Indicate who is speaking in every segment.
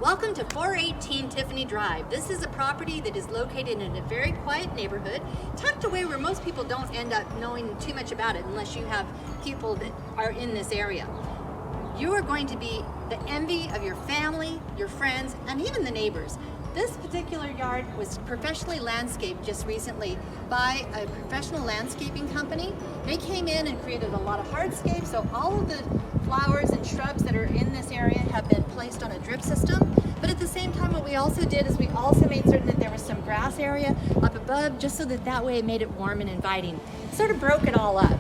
Speaker 1: Welcome to 418 Tiffany Drive. This is a property that is located in a very quiet neighborhood, tucked away where most people don't end up knowing too much about it unless you have people that are in this area. You are going to be the envy of your family, your friends, and even the neighbors. This particular yard was professionally landscaped just recently by a professional landscaping company. They came in and created a lot of hardscapes, so all of the flowers and shrubs that are in this area have been placed on a drip system. But at the same time, what we also did is we also made certain that there was some grass area up above, just so that way it made it warm and inviting. Sort of broke it all up.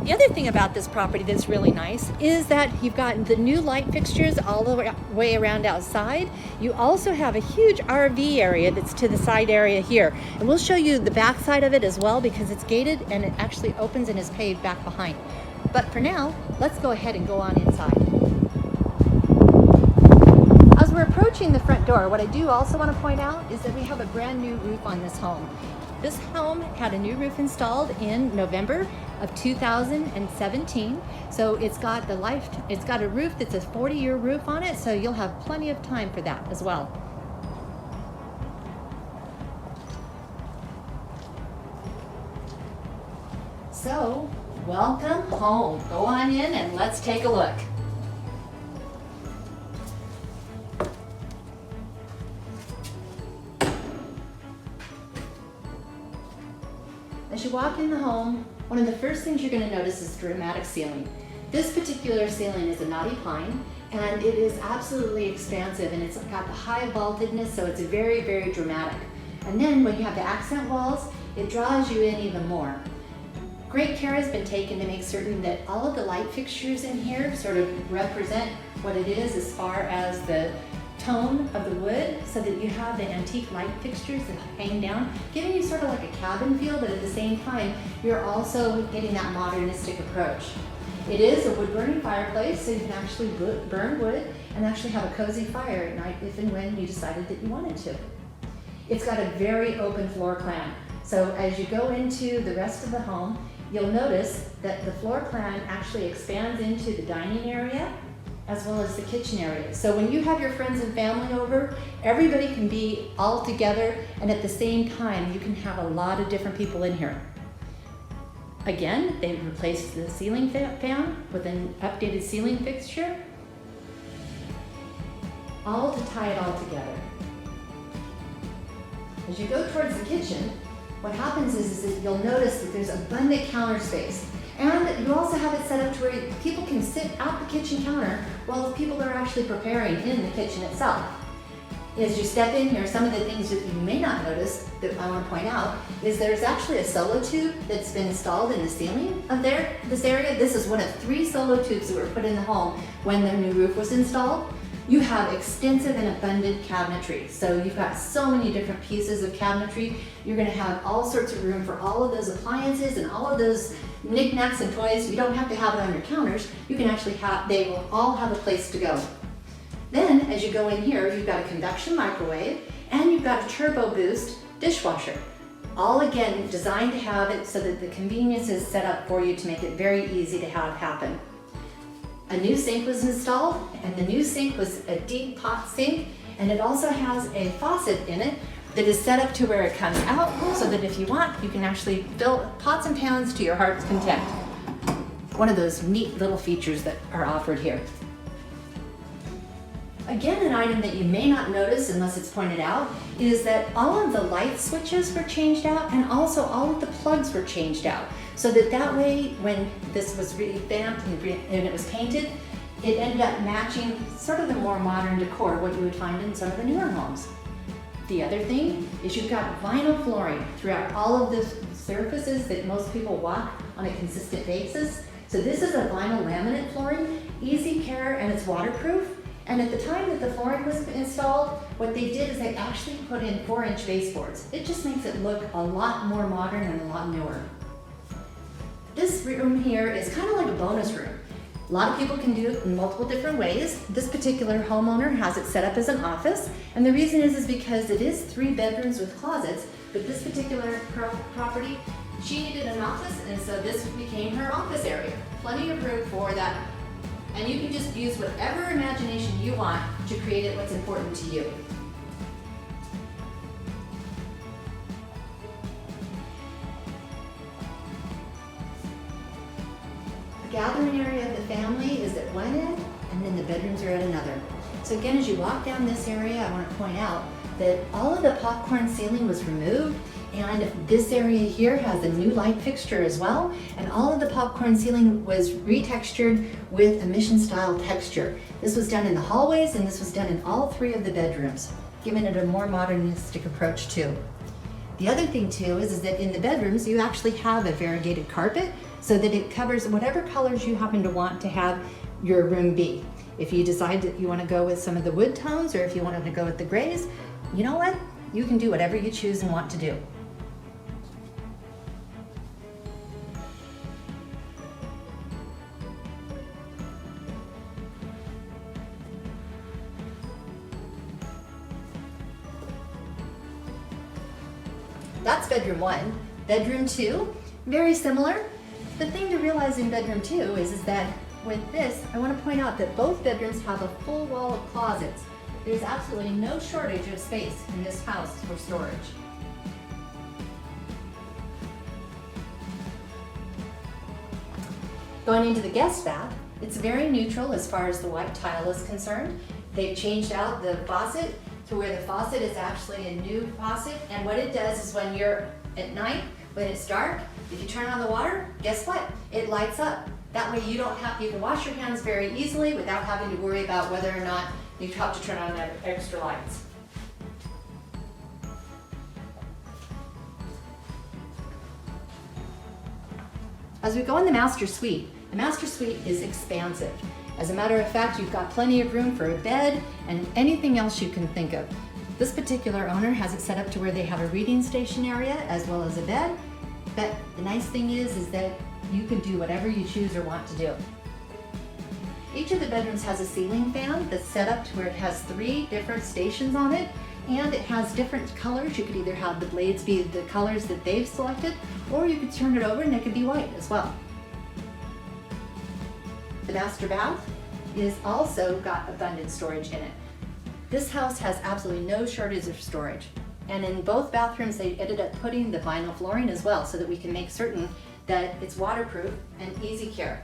Speaker 1: The other thing about this property that's really nice is that you've got the new light fixtures all the way around outside. You also have a huge RV area that's to the side area here. And we'll show you the back side of it as well because it's gated and it actually opens and is paved back behind. But for now, let's go ahead and go on inside. As we're approaching the front door, what I do also want to point out is that we have a brand new roof on this home. This home had a new roof installed in November of 2017. So it's got a roof that's a 40-year roof on it, so you'll have plenty of time for that as well. So, welcome home. Go on in and let's take a look. As you walk in the home, one of the first things you're going to notice is the dramatic ceiling. This particular ceiling is a knotty pine, and it is absolutely expansive, and it's got the high vaultedness, so it's very, very dramatic. And then when you have the accent walls, it draws you in even more. Great care has been taken to make certain that all of the light fixtures in here sort of represent what it is as far as the tone of the wood, so that you have the antique light fixtures that hang down, giving you sort of like a cabin feel, but at the same time, you're also getting that modernistic approach. It is a wood-burning fireplace, so you can actually burn wood and actually have a cozy fire at night if and when you decided that you wanted to. It's got a very open floor plan. So as you go into the rest of the home, you'll notice that the floor plan actually expands into the dining area as well as the kitchen area. So when you have your friends and family over, everybody can be all together, and at the same time, you can have a lot of different people in here. Again, they replaced the ceiling fan with an updated ceiling fixture, all to tie it all together. As you go towards the kitchen, what happens is that you'll notice that there's abundant counter space. And you also have it set up to where people can sit at the kitchen counter while people are actually preparing in the kitchen itself. As you step in here, some of the things that you may not notice that I want to point out is there's actually a solo tube that's been installed in the ceiling of this area. This is one of 3 solo tubes that were put in the home when the new roof was installed. You have extensive and abundant cabinetry. So you've got so many different pieces of cabinetry. You're going to have all sorts of room for all of those appliances and all of those knickknacks and toys. You don't have to have it on your counters. You can actually they will all have a place to go. Then as you go in here, you've got a conduction microwave and you've got a turbo boost dishwasher. All again designed to have it so that the convenience is set up for you to make it very easy to have happen. A new sink was installed, and the new sink was a deep pot sink, and it also has a faucet in it that is set up to where it comes out so that if you want, you can actually fill pots and pans to your heart's content. One of those neat little features that are offered here. Again, an item that you may not notice unless it's pointed out is that all of the light switches were changed out, and also all of the plugs were changed out. So that way, when this was revamped and it was painted, it ended up matching sort of the more modern decor, what you would find in some of the newer homes. The other thing is you've got vinyl flooring throughout all of the surfaces that most people walk on a consistent basis. So this is a vinyl laminate flooring, easy care, and it's waterproof. And at the time that the flooring was installed, what they did is they actually put in 4-inch baseboards. It just makes it look a lot more modern and a lot newer. This room here is kind of like a bonus room. A lot of people can do it in multiple different ways. This particular homeowner has it set up as an office, and the reason is because it is 3 bedrooms with closets, but this particular property, she needed an office, and so this became her office area. Plenty of room for that And you can just use whatever imagination you want to create it what's important to you. The gathering area of the family is at one end, and then the bedrooms are at another. So again, as you walk down this area, I want to point out that all of the popcorn ceiling was removed, and this area here has a new light fixture as well, and all of the popcorn ceiling was retextured with a mission style texture. This was done in the hallways, and this was done in all 3 of the bedrooms, giving it a more modernistic approach too. The other thing too is that in the bedrooms you actually have a variegated carpet so that it covers whatever colors you happen to want to have your room be. If you decide that you want to go with some of the wood tones, or if you wanted to go with the grays, you know what? You can do whatever you choose and want to do. That's bedroom 1. Bedroom 2, very similar. The thing to realize in bedroom 2 is that with this, I want to point out that both bedrooms have a full wall of closets. There's absolutely no shortage of space in this house for storage. Going into the guest bath, it's very neutral as far as the white tile is concerned. They've changed out the faucet to where the faucet is actually a new faucet, and what it does is when you're at night, when it's dark, if you turn on the water, guess what? It lights up. That way you can wash your hands very easily without having to worry about whether or not you have to turn on extra lights. As we go in the master suite is expansive. As a matter of fact, you've got plenty of room for a bed and anything else you can think of. This particular owner has it set up to where they have a reading station area as well as a bed. But the nice thing is that you can do whatever you choose or want to do. Each of the bedrooms has a ceiling fan that's set up to where it has 3 different stations on it, and it has different colors. You could either have the blades be the colors that they've selected, or you could turn it over and it could be white as well. The master bath is also got abundant storage in it. This house has absolutely no shortage of storage. And in both bathrooms, they ended up putting the vinyl flooring as well so that we can make certain that it's waterproof and easy care.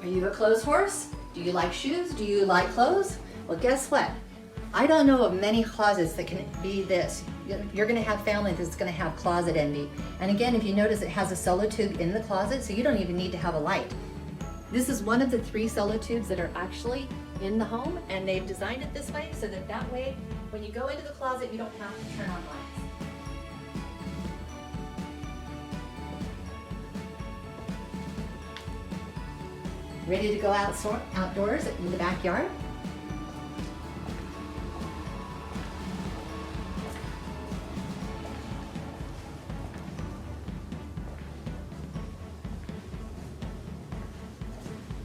Speaker 1: Are you a clothes horse? Do you like shoes? Do you like clothes? Well, guess what? I don't know of many closets that can be this. You're going to have family that's going to have closet envy. And again, if you notice, it has a solo tube in the closet, so you don't even need to have a light. This is one of the 3 solo tubes that are actually in the home, and they've designed it this way so that way, when you go into the closet, you don't have to turn on lights. Ready to go outdoors in the backyard?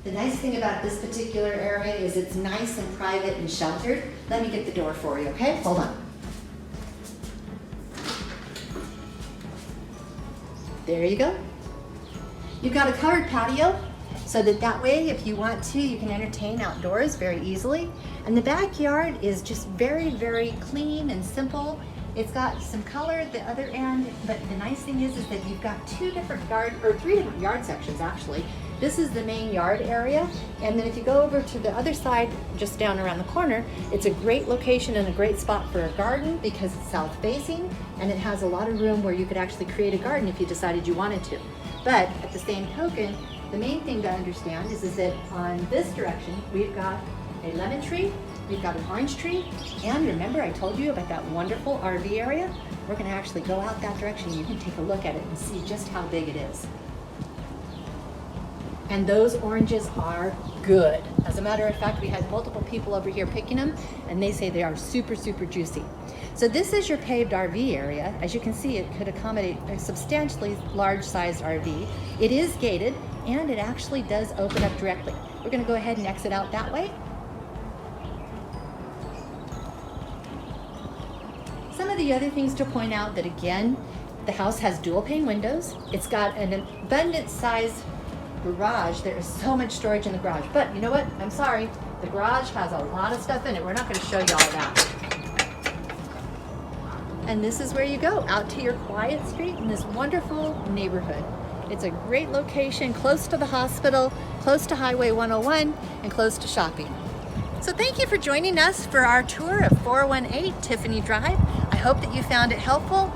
Speaker 1: The nice thing about this particular area is it's nice and private and sheltered. Let me get the door for you, okay? Hold on. There you go. You've got a covered patio, so that way, if you want to, you can entertain outdoors very easily. And the backyard is just very, very clean and simple. It's got some color at the other end, but the nice thing is that you've got 3 different yard sections actually. This is the main yard area, and then if you go over to the other side, just down around the corner, it's a great location and a great spot for a garden because it's south facing, and it has a lot of room where you could actually create a garden if you decided you wanted to. But at the same token, the main thing to understand is that on this direction, we've got a lemon tree, we've got an orange tree, and remember I told you about that wonderful RV area? We're gonna actually go out that direction. You can take a look at it and see just how big it is. And those oranges are good. As a matter of fact, we had multiple people over here picking them, and they say they are super, super juicy. So this is your paved RV area. As you can see, it could accommodate a substantially large-sized RV. It is gated, and it actually does open up directly. We're gonna go ahead and exit out that way. of the other things to point out that again, the house has dual pane windows. It's got an abundant size garage. There is so much storage in the garage. But you know what? I'm sorry. The garage has a lot of stuff in it. We're not going to show you all that. And this is where you go, out to your quiet street in this wonderful neighborhood. It's a great location, close to the hospital, close to Highway 101, and close to shopping. So thank you for joining us for our tour of 418 Tiffany Drive. I hope that you found it helpful.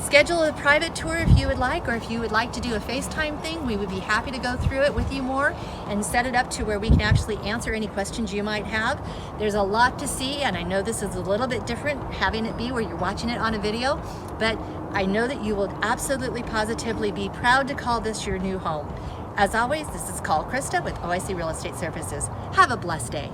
Speaker 1: Schedule a private tour if you would like, or if you would like to do a FaceTime thing, we would be happy to go through it with you more and set it up to where we can actually answer any questions you might have. There's a lot to see, and I know this is a little bit different having it be where you're watching it on a video, but I know that you will absolutely positively be proud to call this your new home. As always, this is Call Krista with OIC Real Estate Services. Have a blessed day.